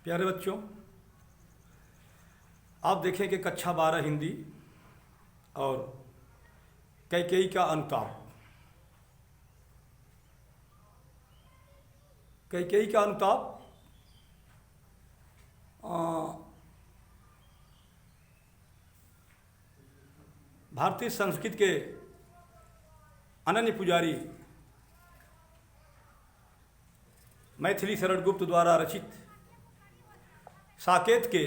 प्यारे बच्चों, आप देखें कि कक्षा 12 हिंदी और कैकेयी का अनुताप। कैकेयी का अनुताप भारतीय संस्कृत के अनन्य पुजारी मैथिली शरण गुप्त द्वारा रचित साकेत के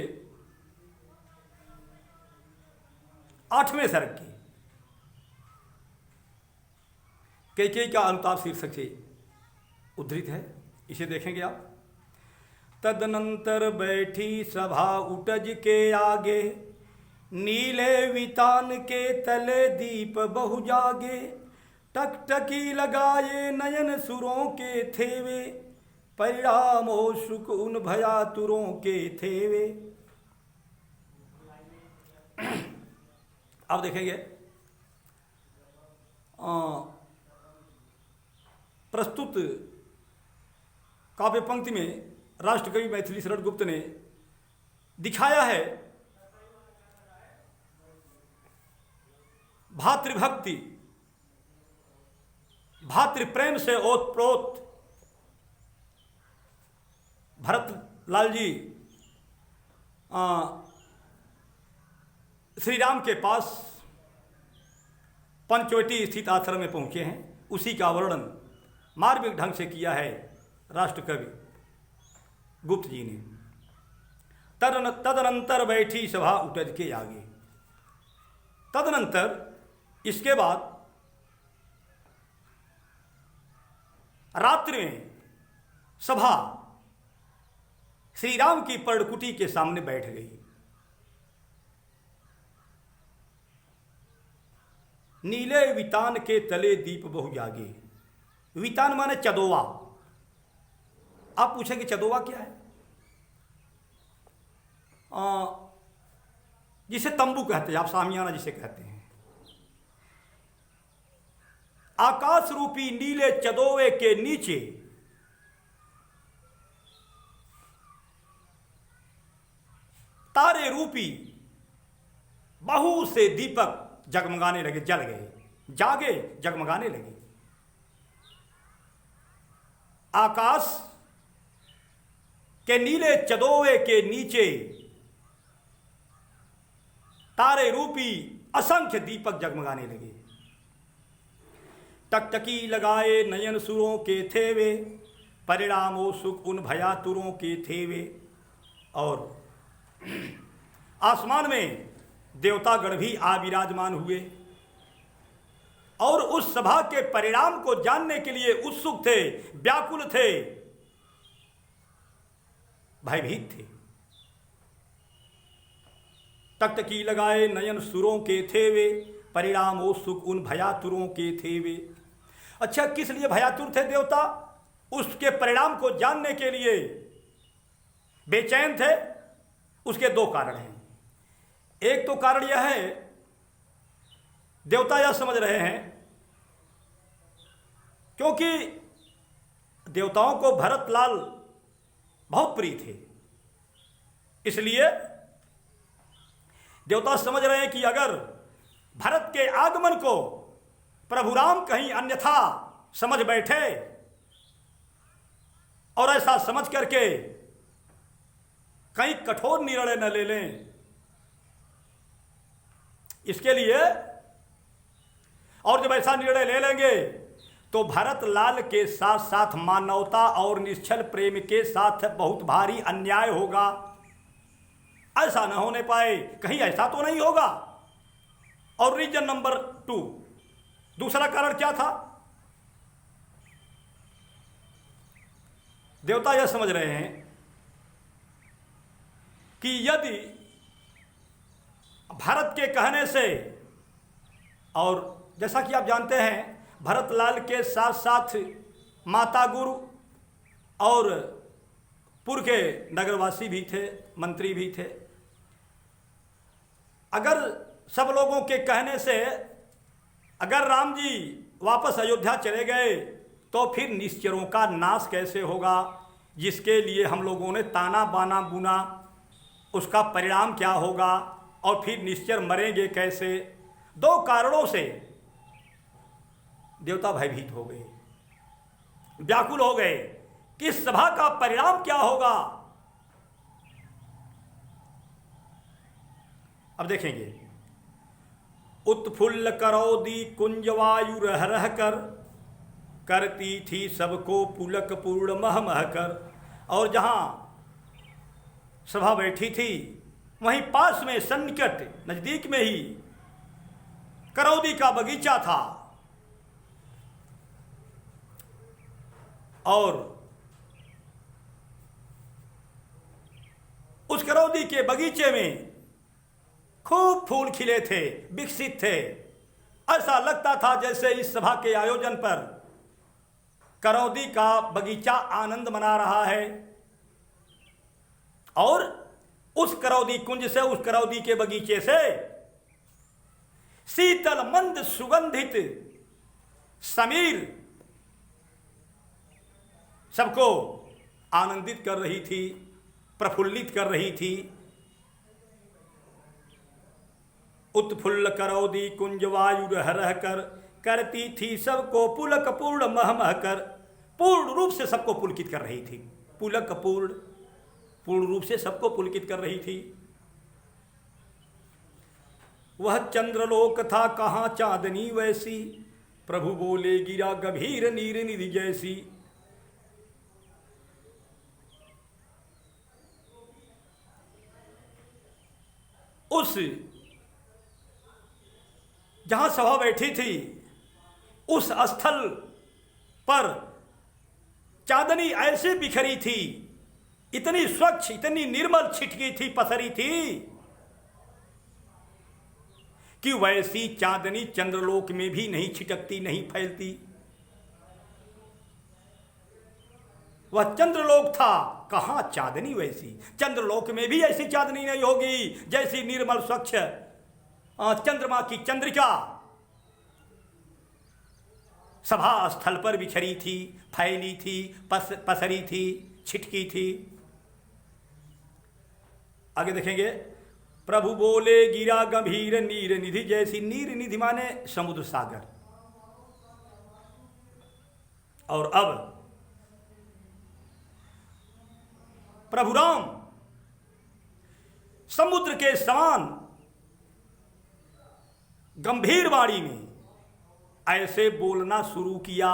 8वें सर्ग की कैकेयी का अनुताप शीर्षक से उद्धृत है। इसे देखेंगे आप। तदनंतर बैठी सभा उटज के आगे, नीले वितान के तले दीप बहु जागे। टकटकी लगाए नयन सुरों के थेवे, परिणाम हो सुख उन भयातुरों के थेवे। अब देखेंगे प्रस्तुत काव्य पंक्ति में राष्ट्रकवि मैथिली शरण गुप्त ने दिखाया है भातृभक्ति, भातृप्रेम से ओतप्रोत भरत लाल जी श्री राम के पास पंचवटी स्थित आश्रम में पहुंचे हैं। उसी का वर्णन मार्मिक ढंग से किया है राष्ट्रकवि गुप्त जी ने। तदनंतर बैठी सभा उटज के आगे। तदनंतर इसके बाद रात्रि में सभा श्री राम की पर्णकुटी के सामने बैठ गई। नीले वितान के तले दीप बहु जागे। वितान माने चदोवा। आप पूछेंगे चदोवा क्या है? जिसे तंबू कहते हैं, आप सामियाना जिसे कहते हैं। आकाश रूपी नीले चदोवे के नीचे तारे रूपी बहु से दीपक जगमगाने लगे, जल गए, जागे, जगमगाने लगे। आकाश के नीले चदोवे के नीचे तारे रूपी असंख्य दीपक जगमगाने लगे। टकटकी लगाए नयन सुरों के थेवे, परिणामो सुख उन भयातुरों के थेवे। और आसमान में देवतागण भी आ विराजमान हुए और उस सभा के परिणाम को जानने के लिए उत्सुक थे, व्याकुल थे, भयभीत थे। टकटकी लगाए नयन सुरों के थेवे, परिणाम ओ सुख उन भयातुरों के थेवे। अच्छा, किस लिए भयातुर थे देवता? उसके परिणाम को जानने के लिए बेचैन थे। उसके दो कारण हैं। एक तो कारण यह है, देवता यह समझ रहे हैं क्योंकि देवताओं को भरतलाल बहुत प्रिय थे, इसलिए देवता समझ रहे हैं कि अगर भरत के आगमन को प्रभु राम कहीं अन्यथा समझ बैठे और ऐसा समझ करके कहीं कठोर निर्णय न ले लें, इसके लिए, और जब ऐसा निर्णय ले लेंगे तो भरत लाल के साथ साथ मानवता और निश्चल प्रेम के साथ बहुत भारी अन्याय होगा। ऐसा न होने पाए, कहीं ऐसा तो नहीं होगा। और रीजन नंबर 2, दूसरा कारण क्या था? देवता यह समझ रहे हैं कि यदि भरत के कहने से, और जैसा कि आप जानते हैं भरत लाल के साथ साथ माता गुरु और पुर के नगरवासी भी थे, मंत्री भी थे। अगर सब लोगों के कहने से अगर राम जी वापस अयोध्या चले गए तो फिर निश्चरों का नाश कैसे होगा? जिसके लिए हम लोगों ने ताना बाना बुना, उसका परिणाम क्या होगा और फिर निश्चर मरेंगे कैसे। 2 कारणों से देवता भयभीत हो गए, व्याकुल हो गए कि इस सभा का परिणाम क्या होगा। अब देखेंगे, उत्फुल्ल करौदी कुंजवायु रह रह कर, करती थी सबको पुलक पूर्ण मह मह कर। और जहां सभा बैठी थी वहीं पास में सन्निकट नजदीक में ही करौदी का बगीचा था, और उस करौदी के बगीचे में खूब फूल खिले थे, विकसित थे। ऐसा लगता था जैसे इस सभा के आयोजन पर करौदी का बगीचा आनंद मना रहा है, और उस करौदी कुंज से, उस करौदी के बगीचे से शीतल मंद सुगंधित समीर सबको आनंदित कर रही थी, प्रफुल्लित कर रही थी। उत्फुल्ल करौदी कुंज वायु रह रह कर, करती थी सबको पुलक पूर्ण मह मह कर। पूर्ण रूप से सबको पुलकित कर रही थी, पुलक पूर्ण रूप से सबको पुलकित कर रही थी। वह चंद्रलोक था कहाँ चांदनी वैसी, प्रभु बोले गिरा गंभीर नीर निधि जैसी। उस जहां सभा बैठी थी उस स्थल पर चांदनी ऐसे बिखरी थी, इतनी स्वच्छ, इतनी निर्मल छिटकी थी, पसरी थी कि वैसी चांदनी चंद्रलोक में भी नहीं छिटकती, नहीं फैलती। वह चंद्रलोक था, कहां चांदनी वैसी। चंद्रलोक में भी ऐसी चांदनी नहीं होगी जैसी निर्मल स्वच्छ चंद्रमा की चंद्रिका सभा स्थल पर बिखरी थी, फैली थी, पसरी थी, छिटकी थी। आगे देखेंगे, प्रभु बोले गिरा गंभीर नीर निधि जैसी। नीर निधि माने समुद्र सागर। और अब प्रभु राम समुद्र के समान गंभीर वाणी में ऐसे बोलना शुरू किया।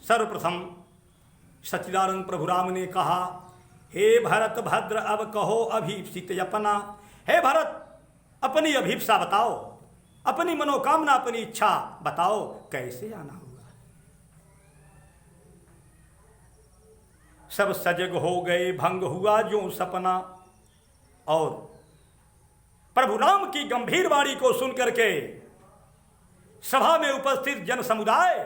सर्वप्रथम सच्चिदानंद प्रभु राम ने कहा, हे भरत भद्र अब कहो अभीप्सित अपना। हे भरत, अपनी अभीप्सा बताओ, अपनी मनोकामना, अपनी इच्छा बताओ, कैसे आना होगा। सब सजग हो गए, भंग हुआ जो सपना। और प्रभु राम की गंभीर वाणी को सुनकर के सभा में उपस्थित जन समुदाय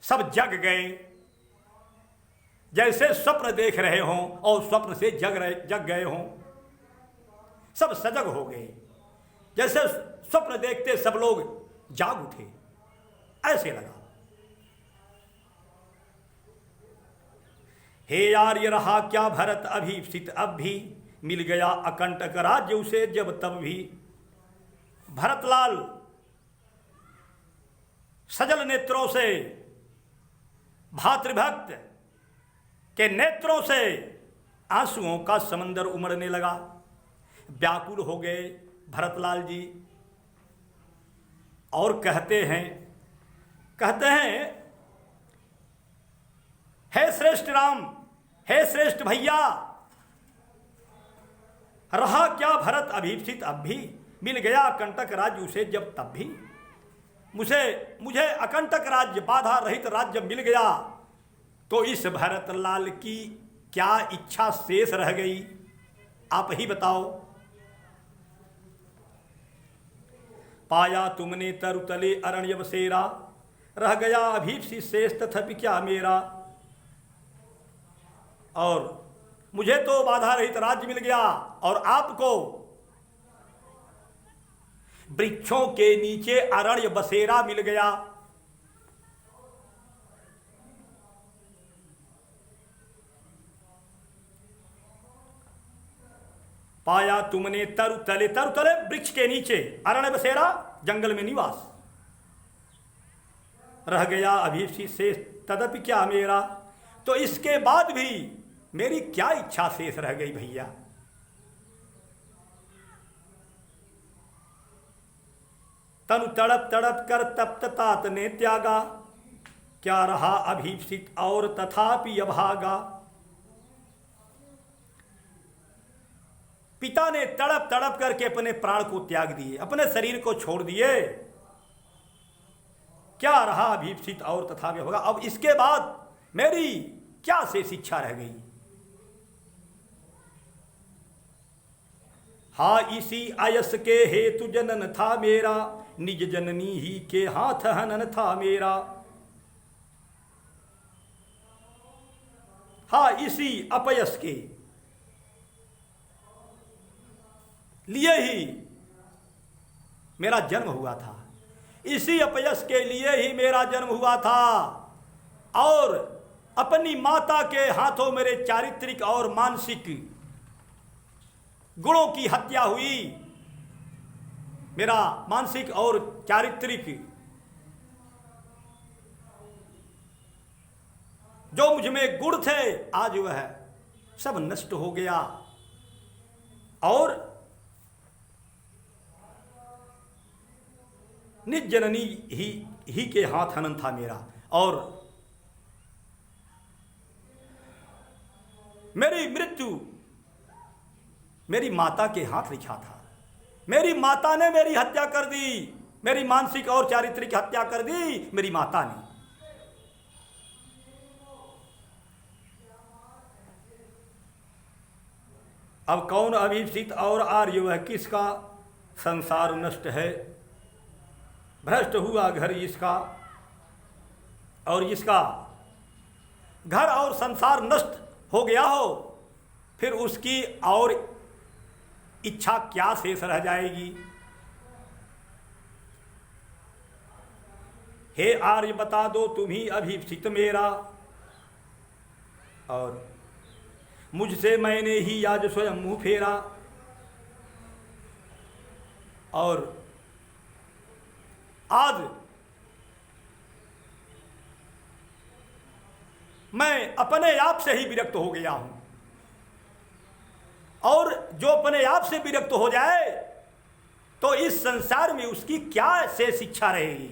सब जग गए, जैसे स्वप्न देख रहे हों और स्वप्न से जग गए हों। सब सजग हो गए, जैसे स्वप्न देखते सब लोग जाग उठे, ऐसे लगा। हे आर्य रहा क्या भरत अभीप्सित अब भी, मिल गया अकंटक राज्य उसे जब तब भी। भरतलाल सजल नेत्रों से, भातृभक्त के नेत्रों से आंसुओं का समंदर उमड़ने लगा। व्याकुल हो गए भरतलाल जी और कहते हैं हे श्रेष्ठ राम, हे श्रेष्ठ भैया, रहा क्या भरत अभीप्सित अब भी, मिल गया अकंटक राज्य उसे जब तब भी। मुझे अकंटक राज्य, बाधा रहित राज्य मिल गया, तो इस भरतलाल की क्या इच्छा शेष रह गई, आप ही बताओ। पाया तुमने तरुतले अरण्य बसेरा, रह गया अभीप्सित शेष तथापि क्या मेरा। और मुझे तो बाधा रहित राज्य मिल गया, और आपको वृक्षों के नीचे अरण्य बसेरा मिल गया। पाया तुमने तरु तले वृक्ष के नीचे अरण्य बसेरा, जंगल में निवास। रह गया अभीप्सित शेष तदपि क्या मेरा, तो इसके बाद भी मेरी क्या इच्छा शेष रह गई भैया। तनु तड़प तड़प कर तप्त तात ने त्यागा, क्या रहा अभीप्सित और तथापि अभागा। पिता ने तड़प तड़प करके अपने प्राण को त्याग दिए, अपने शरीर को छोड़ दिए। क्या रहा अभीप्सित और तथापि अभागा। अब इसके बाद मेरी क्या शेष इच्छा रह गई। हा इसी आयस के हेतु जनन था मेरा, निज जननी ही के हाथ हनन था मेरा। हा इसी अपयस के लिए ही मेरा जन्म हुआ था, इसी अपयस के लिए ही मेरा जन्म हुआ था। और अपनी माता के हाथों मेरे चारित्रिक और मानसिक गुणों की हत्या हुई। मेरा मानसिक और चारित्रिक जो मुझ में गुण थे, आज वह सब नष्ट हो गया। और निज जननी ही के हाथ हनन था मेरा। और मेरी मृत्यु मेरी माता के हाथ लिखा था। मेरी माता ने मेरी हत्या कर दी, मेरी मानसिक और चारित्रिक हत्या कर दी मेरी माता ने। अब कौन अभीप्सित और आर्य वह किसका, संसार नष्ट है भ्रष्ट हुआ घर इसका। और इसका घर और संसार नष्ट हो गया हो, फिर उसकी और इच्छा क्या शेष रह जाएगी। हे आर्य बता दो तुम्ही अभीप्सित मेरा, और मुझसे मैंने ही आज स्वयं मुंह फेरा। और आज मैं अपने आप से ही विरक्त हो गया हूं। और जो अपने आप से विरक्त हो जाए तो इस संसार में उसकी क्या शेष इच्छा रहेगी।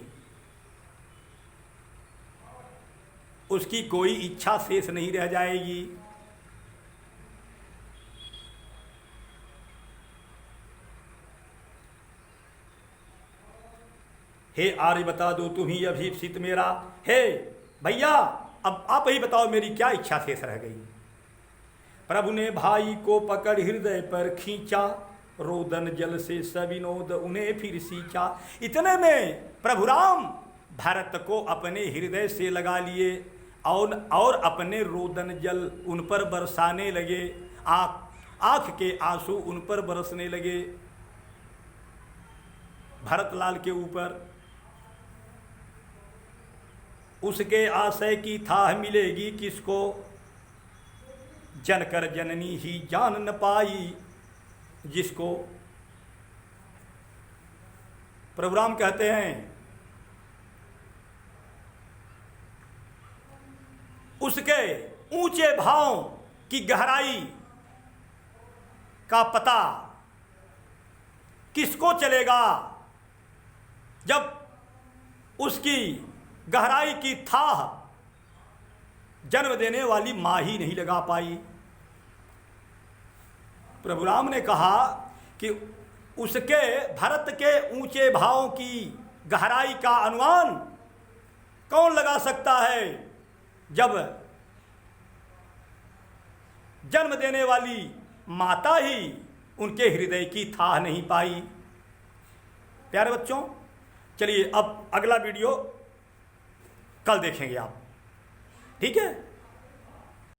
उसकी कोई इच्छा शेष नहीं रह जाएगी। हे आर्य बता दो तुम्ही अभीप्सित मेरा। हे भैया अब आप ही बताओ मेरी क्या इच्छा शेष रह गई। प्रभु ने भाई को पकड़ हृदय पर खींचा, रोदन जल से सविनोद उन्हें फिर सींचा। इतने में प्रभु राम भरत को अपने हृदय से लगा लिए और अपने रोदन जल उन पर बरसाने लगे। आँख के आंसू उन पर बरसने लगे, भरतलाल के ऊपर। उसके आशय की थाह मिलेगी किसको, जनकर जननी ही जान न पाई जिसको। प्रभु राम कहते हैं उसके ऊंचे भाव की गहराई का पता किसको चलेगा जब उसकी गहराई की थाह जन्म देने वाली मां ही नहीं लगा पाई। प्रभु राम ने कहा कि उसके भरत के ऊंचे भावों की गहराई का अनुमान कौन लगा सकता है जब जन्म देने वाली माता ही उनके हृदय की थाह नहीं पाई। प्यारे बच्चों, चलिए अब अगला वीडियो कल देखेंगे आप, ठीक है।